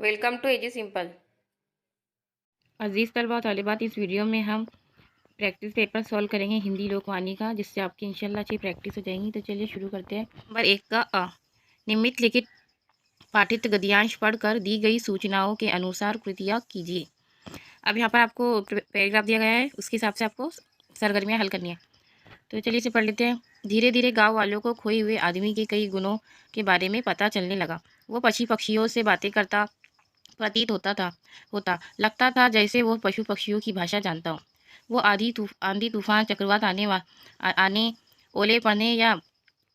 Welcome to AG simple. अजीज़ तलबा और तालिबात, इस वीडियो में हम प्रैक्टिस पेपर सॉल्व करेंगे हिंदी लोकवाणी का, जिससे आपकी इंशाल्लाह अच्छी प्रैक्टिस हो जाएगी। तो चलिए शुरू करते हैं। नंबर 1 का अ। निम्नलिखित पाठित गद्यांश पढ़कर दी गई सूचनाओं के अनुसार कृतियाँ कीजिए। अब यहाँ पर आपको पैराग्राफ दिया गया है, उसके हिसाब से आपको सरगर्मियाँ हल करनी है। तो चलिए इसे पढ़ लेते हैं। धीरे धीरे गाँव वालों को खोए हुए आदमी के कई गुणों के बारे में पता चलने लगा। वो पक्षियों से बातें करता प्रतीत होता लगता था जैसे वो पशु पक्षियों की भाषा जानता हो। वो आंधी तूफान चक्रवात आने ओले पड़ने या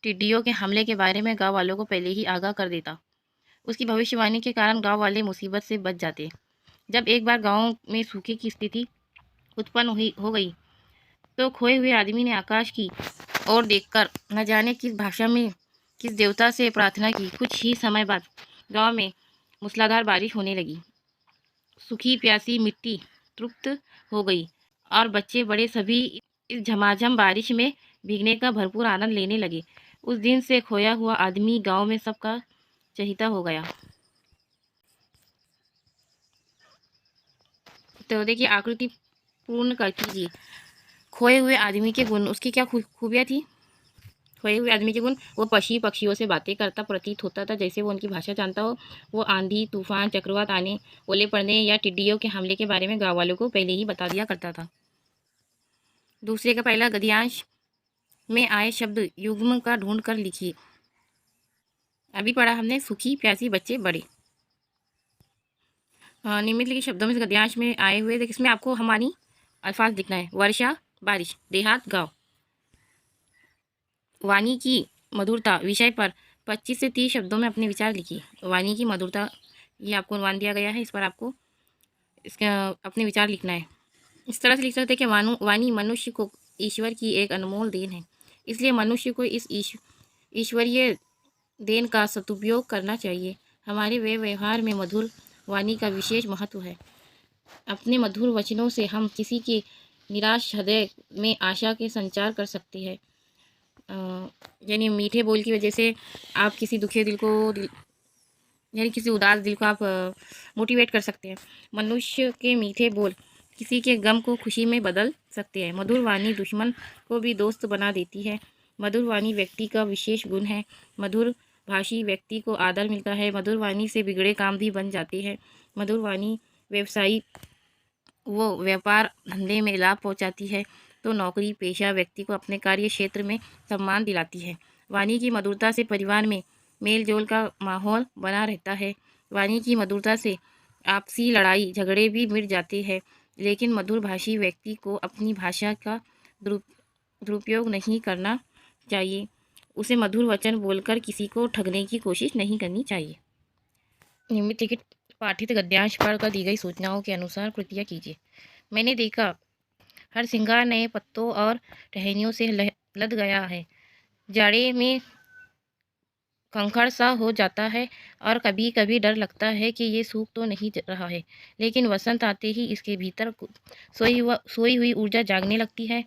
टिड्डियों के हमले के बारे में गांव वालों को पहले ही आगाह कर देता। उसकी भविष्यवाणी के कारण गांव वाले मुसीबत से बच जाते। जब एक बार गांव में सूखे की स्थिति उत्पन्न हो गई तो खोए हुए आदमी ने आकाश की ओर देखकर न जाने किस भाषा में किस देवता से प्रार्थना की। कुछ ही समय बाद गांव में मूसलाधार बारिश होने लगी। सूखी प्यासी मिट्टी तृप्त हो गई और बच्चे बड़े सभी इस झमाझम बारिश में भीगने का भरपूर आनंद लेने लगे। उस दिन से खोया हुआ आदमी गांव में सबका चहेता हो गया। तो देखिए, आकृति पूर्ण कर कीजिए। खोए हुए आदमी के गुण, उसकी क्या खूबियाँ थी। खोए हुए आदमी के गुण, वो पक्षियों से बातें करता प्रतीत होता था जैसे वो उनकी भाषा जानता हो। वो आंधी तूफान चक्रवात आने ओले पड़ने या टिड्डियों के हमले के बारे में गाँव वालों को पहले ही बता दिया करता था। दूसरे का पहला गद्यांश में आए शब्द युग्म का ढूंढ कर लिखिए। अभी पढ़ा हमने सूखी प्यासी बच्चे बड़े। निम्नलिखित शब्दों में गद्यांश में आए हुए इसमें आपको हमारी अल्फाज लिखना है। वर्षा बारिश, देहात गाँव। वाणी की मधुरता विषय पर 25 से 30 शब्दों में अपने विचार लिखिए। वाणी की मधुरता, ये आपको अनुमान दिया गया है, इस पर आपको इसका अपने विचार लिखना है। इस तरह से लिख सकते हैं कि वाणी मनुष्य को ईश्वर की एक अनमोल देन है, इसलिए मनुष्य को इस ईश्वरीय देन का सदुपयोग करना चाहिए। हमारे व्यवहार में मधुर वाणी का विशेष महत्व है। अपने मधुर वचनों से हम किसी के निराश हृदय में आशा के संचार कर सकते हैं। यानी मीठे बोल की वजह से आप किसी दुखी दिल को यानी किसी उदास दिल को आप मोटिवेट कर सकते हैं। मनुष्य के मीठे बोल किसी के गम को खुशी में बदल सकते हैं। मधुर वाणी दुश्मन को भी दोस्त बना देती है। मधुर वाणी व्यक्ति का विशेष गुण है। मधुर भाषी व्यक्ति को आदर मिलता है। मधुर वाणी से बिगड़े काम भी बन जाते हैं। मधुर वाणी व्यवसायी वो व्यापार धंधे में लाभ पहुंचाती है तो नौकरी पेशा व्यक्ति को अपने कार्य क्षेत्र में सम्मान दिलाती है। वाणी की मधुरता से परिवार में मेल जोल का माहौल बना रहता है। वाणी की मधुरता से आपसी लड़ाई झगड़े भी मिट जाते हैं। लेकिन मधुर भाषी व्यक्ति को अपनी भाषा का दुरुपयोग नहीं करना चाहिए। उसे मधुर वचन बोलकर किसी को ठगने की कोशिश नहीं करनी चाहिए। निम्नलिखित पाठित गद्यांश पढ़कर दी गई सूचनाओं के अनुसार कृतियाँ कीजिए। मैंने देखा हर श्रृंगार नए पत्तों और टहनियों से लद गया है। जाड़े में कंकड़ सा हो जाता है और कभी कभी डर लगता है कि ये सूख तो नहीं रहा है। लेकिन वसंत आते ही इसके भीतर सोई हुई ऊर्जा जागने लगती है।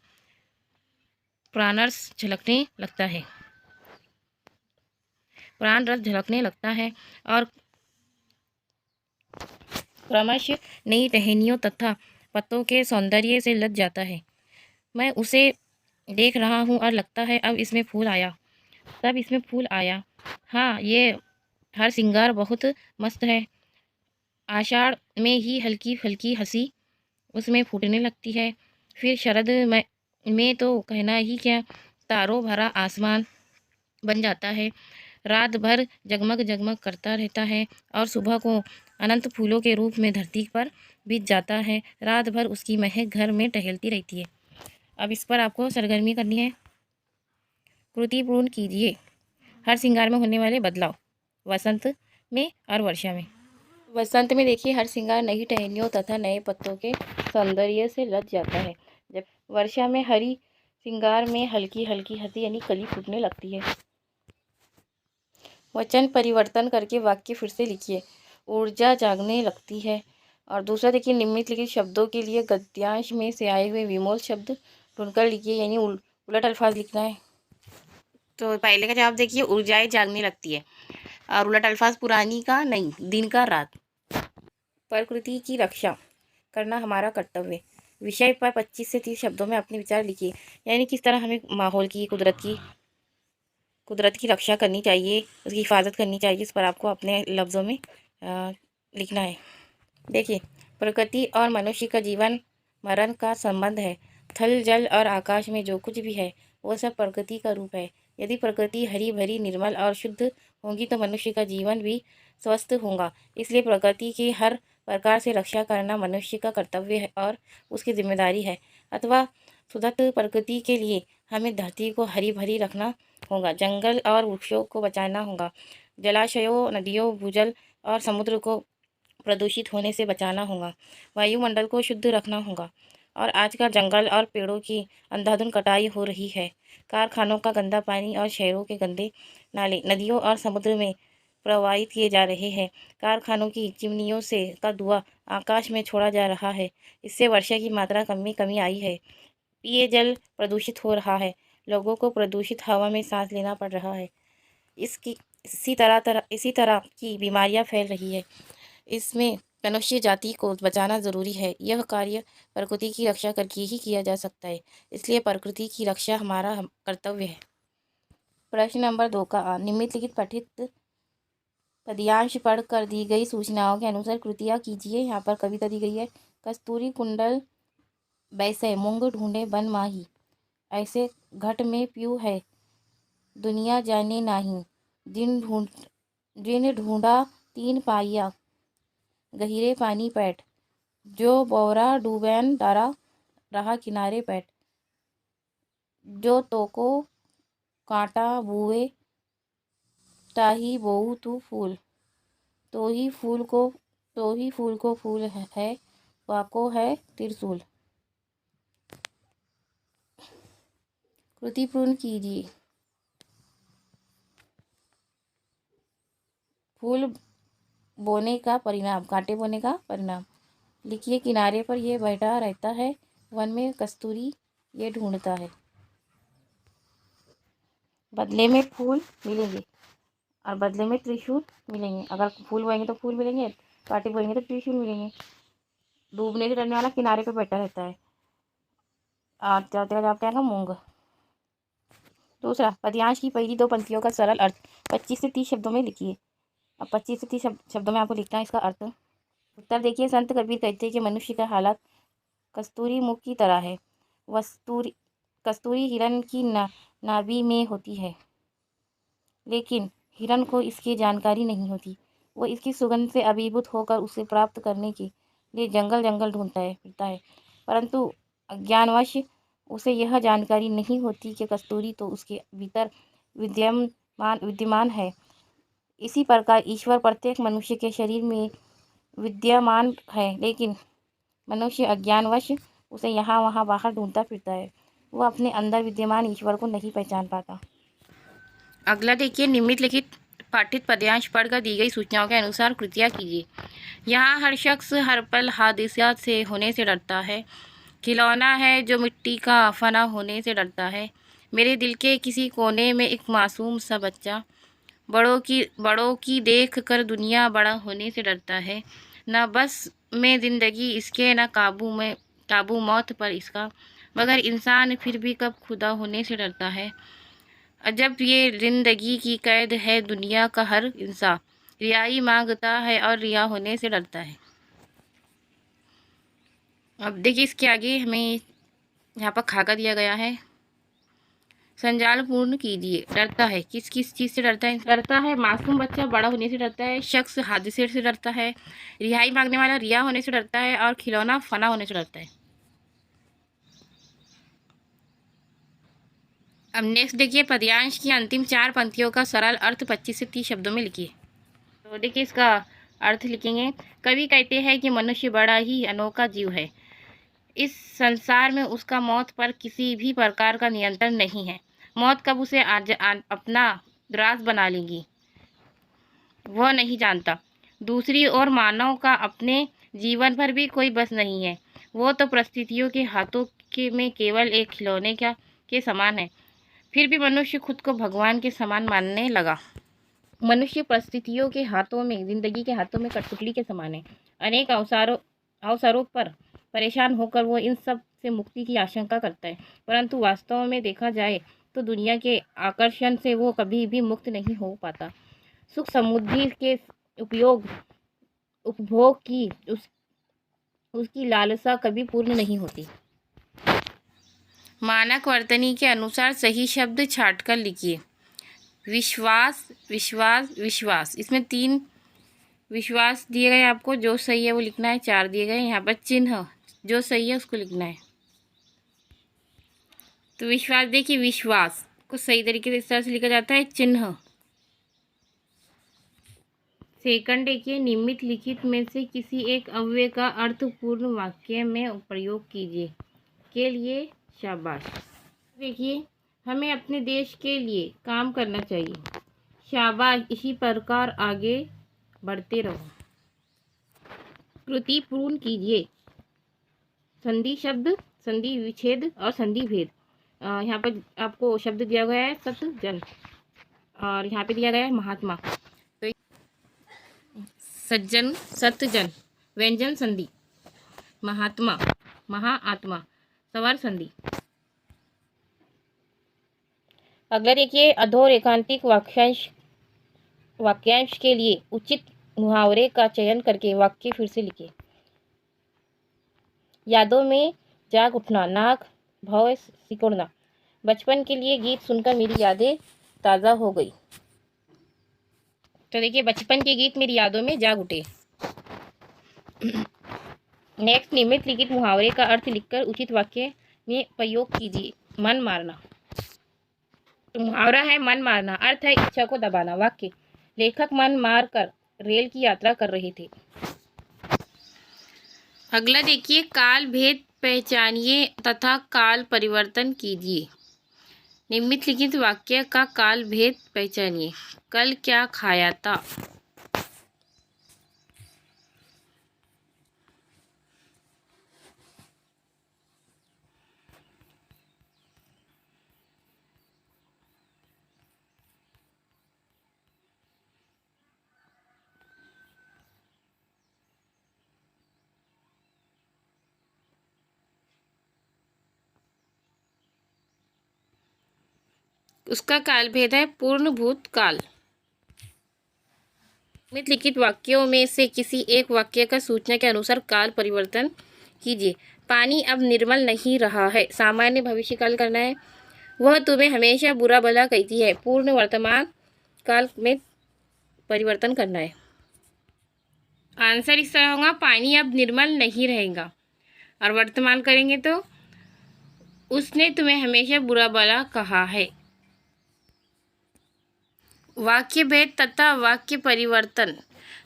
प्राणरस झलकने लगता है प्राण रस झलकने लगता है और क्रमश नई टहनियों तथा पत्तों के सौंदर्य से लद जाता है। मैं उसे देख रहा हूँ और लगता है अब इसमें फूल आया, तब इसमें फूल आया। हाँ, ये हर श्रृंगार बहुत मस्त है। आषाढ़ में ही हल्की हल्की हंसी उसमें फूटने लगती है। फिर शरद में तो कहना ही क्या, तारों भरा आसमान बन जाता है। रात भर जगमग जगमग करता रहता है और सुबह को अनंत फूलों के रूप में धरती पर बीत जाता है। रात भर उसकी महक घर में टहलती रहती है। अब इस पर आपको सरगर्मी करनी है। कृति पूर्ण कीजिए। हर श्रृंगार में होने वाले बदलाव वसंत में और वर्षा में। वसंत में देखिए हर श्रृंगार नई टहनियों तथा नए पत्तों के सौंदर्य से लद जाता है। जब वर्षा में हरी श्रृंगार में हल्की हल्की हंसी यानी कली फूटने लगती है। वचन परिवर्तन करके वाक्य फिर से लिखिए। ऊर्जा जागने लगती है। और दूसरा देखिए, निम्नलिखित शब्दों के लिए गद्यांश में से आए हुए विमोल शब्द ढूंढकर लिखिए, यानी उलट अल्फाज लिखना है। तो पहले का जवाब देखिए, ऊर्जाएं जागने लगती है, और उलट अल्फाज पुरानी का नहीं, दिन का रात। प्रकृति की रक्षा करना हमारा कर्तव्य विषय पर 25 से 30 शब्दों में अपने विचार लिखिए। यानी किस तरह हमें माहौल की, कुदरत की रक्षा करनी चाहिए, उसकी हिफाजत करनी चाहिए, इस पर आपको अपने लफ्ज़ों में लिखना है। देखिए, प्रकृति और मनुष्य का जीवन मरण का संबंध है। थल, जल और आकाश में जो कुछ भी है वो सब प्रकृति का रूप है। यदि प्रकृति हरी भरी, निर्मल और शुद्ध होगी तो मनुष्य का जीवन भी स्वस्थ होगा। इसलिए प्रकृति की हर प्रकार से रक्षा करना मनुष्य का कर्तव्य है और उसकी जिम्मेदारी है। अथवा शुद्ध प्रकृति के लिए हमें धरती को हरी भरी रखना होगा, जंगल और वृक्षों को बचाना होगा, जलाशयों, नदियों, भूजल और समुद्र को प्रदूषित होने से बचाना होगा, वायुमंडल को शुद्ध रखना होगा। और आजकल जंगल और पेड़ों की अंधाधुंध कटाई हो रही है। कारखानों का गंदा पानी और शहरों के गंदे नाले नदियों और समुद्र में प्रवाहित किए जा रहे हैं। कारखानों की चिमनियों से का धुआं आकाश में छोड़ा जा रहा है। इससे वर्षा की मात्रा कमी आई है। पेय जल प्रदूषित हो रहा है। लोगों को प्रदूषित हवा में सांस लेना पड़ रहा है। इसी तरह की बीमारियां फैल रही है। इसमें मनुष्य जाति को बचाना ज़रूरी है। यह कार्य प्रकृति की रक्षा करके ही किया जा सकता है। इसलिए प्रकृति की रक्षा हमारा कर्तव्य है। प्रश्न नंबर 2 का निम्नलिखित पठित पद्यांश पढ़कर दी गई सूचनाओं के अनुसार कृतियाँ कीजिए। यहाँ पर कविता दी गई है। कस्तूरी कुंडल बैसे मूंग ढूंढे बन माही, ऐसे घट में प्यू है दुनिया जाने नाही। जिन ढूंढा तीन पाइया, गहिरे पानी पैठ, जो बोरा डूबैन डरा रहा किनारे पैठ, जो तोको कांटा बुए ताही बोऊ तू फूल, तो ही फूल को फूल है वाको है त्रिशूल। कृति पूर्ण कीजिए। फूल बोने का परिणाम, कांटे बोने का परिणाम लिखिए। किनारे पर ये बैठा रहता है, वन में कस्तूरी ये ढूंढता है। बदले में फूल मिलेंगे और बदले में त्रिशूल मिलेंगे। अगर फूल बोएंगे तो फूल मिलेंगे, कांटे बोएंगे तो त्रिशूल मिलेंगे। डूबने से डरने वाला किनारे पर बैठा रहता है और तेरा जवाब क्या है? मूंग। दूसरा, पद्यांश की पहली 2 पंक्तियों का सरल अर्थ 25 से 30 शब्दों में लिखिए। अब 25 से 30 शब्दों में आपको लिखना है इसका अर्थ। उत्तर देखिए। संत कबीर कहते हैं कि मनुष्य का हालत कस्तूरी मुख की तरह है। कस्तूरी हिरण की नाभि में होती है, लेकिन हिरण को इसकी जानकारी नहीं होती। वो इसकी सुगंध से अभिभूत होकर उसे प्राप्त करने के लिए जंगल जंगल ढूंढता है, फिरता है, परंतु अज्ञानवश उसे यह जानकारी नहीं होती कि कस्तूरी तो उसके भीतर विद्यमान है। इसी प्रकार ईश्वर प्रत्येक मनुष्य के शरीर में विद्यमान है, लेकिन मनुष्य अज्ञानवश उसे यहाँ वहाँ बाहर ढूंढता फिरता है। वो अपने अंदर विद्यमान ईश्वर को नहीं पहचान पाता। अगला देखिए। निम्नलिखित पाठित पद्यांश पढ़कर दी गई सूचनाओं के अनुसार कृतियाँ कीजिए। यहाँ हर शख्स हर पल हादिसात से होने से डरता है। खिलौना है जो मिट्टी का फना होने से डरता है। मेरे दिल के किसी कोने में एक मासूम सा बच्चा बड़ों की देख कर दुनिया बड़ा होने से डरता है। न बस में ज़िंदगी इसके, न काबू मौत पर इसका, मगर इंसान फिर भी कब खुदा होने से डरता है। अजब ये ज़िंदगी की कैद है, दुनिया का हर इंसान रियाई मांगता है और रिया होने से डरता है। अब देखिए इसके आगे हमें यहाँ पर खाका दिया गया है। संजाल पूर्ण कीजिए। डरता है, किस किस चीज़ से डरता है? डरता है मासूम बच्चा बड़ा होने से डरता है, शख्स हादसे से डरता है, रिहाई मांगने वाला रिया होने से डरता है और खिलौना फना होने से डरता है। अब नेक्स्ट देखिए। पद्यांश की अंतिम 4 पंक्तियों का सरल अर्थ 25 से 30 शब्दों में लिखिए। तो देखिए इसका अर्थ लिखेंगे। कवि कहते हैं कि मनुष्य बड़ा ही अनोखा जीव है। इस संसार में उसका मौत पर किसी भी प्रकार का नियंत्रण नहीं है। मौत कब उसे अपना ग्रास बना लेगी वह नहीं जानता। दूसरी ओर मानव का अपने जीवन पर भी कोई बस नहीं है। वो तो परिस्थितियों के हाथों में केवल एक खिलौने के समान है। फिर भी मनुष्य खुद को भगवान के समान मानने लगा। मनुष्य परिस्थितियों के हाथों में, जिंदगी के हाथों में कठपुतली के समान है। अनेक अवसरों पर परेशान होकर वो इन सब से मुक्ति की आशंका करता है, परंतु वास्तव में देखा जाए तो दुनिया के आकर्षण से वो कभी भी मुक्त नहीं हो पाता। सुख समृद्धि के उपभोग की उसकी लालसा कभी पूर्ण नहीं होती। मानक वर्तनी के अनुसार सही शब्द छांटकर लिखिए। विश्वास, विश्वास, विश्वास। इसमें 3 विश्वास दिए गए आपको, जो सही है वो लिखना है। 4 दिए गए, यहाँ पर चिन्ह जो सही है उसको लिखना है। तो विश्वास देखिए, विश्वास को सही तरीके से इस तरह से लिखा जाता है, चिन्ह। सेकंड देखिए, निम्नलिखित लिखित में से किसी एक अव्यय का अर्थपूर्ण वाक्य में प्रयोग कीजिए। के लिए शाबाश। देखिए, हमें अपने देश के लिए काम करना चाहिए। शाबाश, इसी प्रकार आगे बढ़ते रहो। कृति पूर्ण कीजिए। संधि शब्द, संधि विच्छेद और संधि भेद। यहाँ पर आपको शब्द दिया गया है सतजन, और यहाँ पे दिया गया है महात्मा। तो सज्जन, सतजन, व्यंजन संधि, महात्मा, महाआत्मा, सवर संधि। अगला देखिए, अधोरेखांकित वाक्यांश के लिए उचित मुहावरे का चयन करके वाक्य फिर से लिखिए। यादों में जाग उठना, नाक भौं सिकुड़ना। बचपन के लिए गीत सुनकर मेरी यादें ताज़ा हो गई। तो देखिए, बचपन के गीत मेरी यादों में जाग उठे। नेक्स्ट, निम्नलिखित लिखित मुहावरे का अर्थ लिखकर उचित वाक्य में प्रयोग कीजिए। मन मारना। तो मुहावरा है मन मारना, अर्थ है इच्छा को दबाना। वाक्य, लेखक मन मार कर रेल की यात्रा कर रहे थे। अगला देखिए, काल भेद पहचानिए तथा काल परिवर्तन कीजिए। निम्नलिखित वाक्य का काल भेद पहचानिए। कल क्या खाया था? उसका काल भेद है पूर्ण भूत काल। लिखित वाक्यों में से किसी एक वाक्य का सूचना के अनुसार काल परिवर्तन कीजिए। पानी अब निर्मल नहीं रहा है। सामान्य भविष्यकाल करना है। वह तुम्हें हमेशा बुरा भला कहती है। पूर्ण वर्तमान काल में परिवर्तन करना है। आंसर इस तरह होगा, पानी अब निर्मल नहीं रहेगा। और वर्तमान करेंगे तो उसने तुम्हें हमेशा बुरा भला कहा है। वाक्य भेद तथा वाक्य परिवर्तन।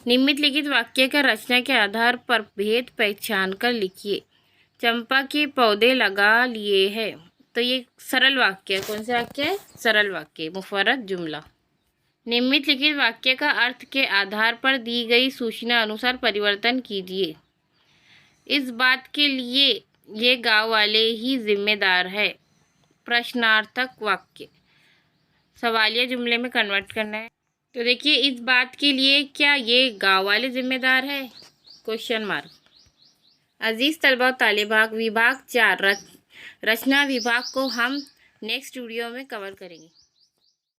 निम्नलिखित वाक्य का रचना के आधार पर भेद पहचान कर लिखिए। चंपा के पौधे लगा लिए हैं। तो ये सरल वाक्य है। कौन सा वाक्य है? सरल वाक्य, मुफर्रद जुमला। निम्नलिखित वाक्य का अर्थ के आधार पर दी गई सूचना अनुसार परिवर्तन कीजिए। इस बात के लिए ये गांव वाले ही जिम्मेदार है। प्रश्नार्थक वाक्य, सवालिया जुमले में कन्वर्ट करना है। तो देखिए, इस बात के लिए क्या ये गांव वाले जिम्मेदार है? Question mark. अजीज तलबा तालिबात, विभाग 4 रचना विभाग को हम नेक्स्ट वीडियो में कवर करेंगे।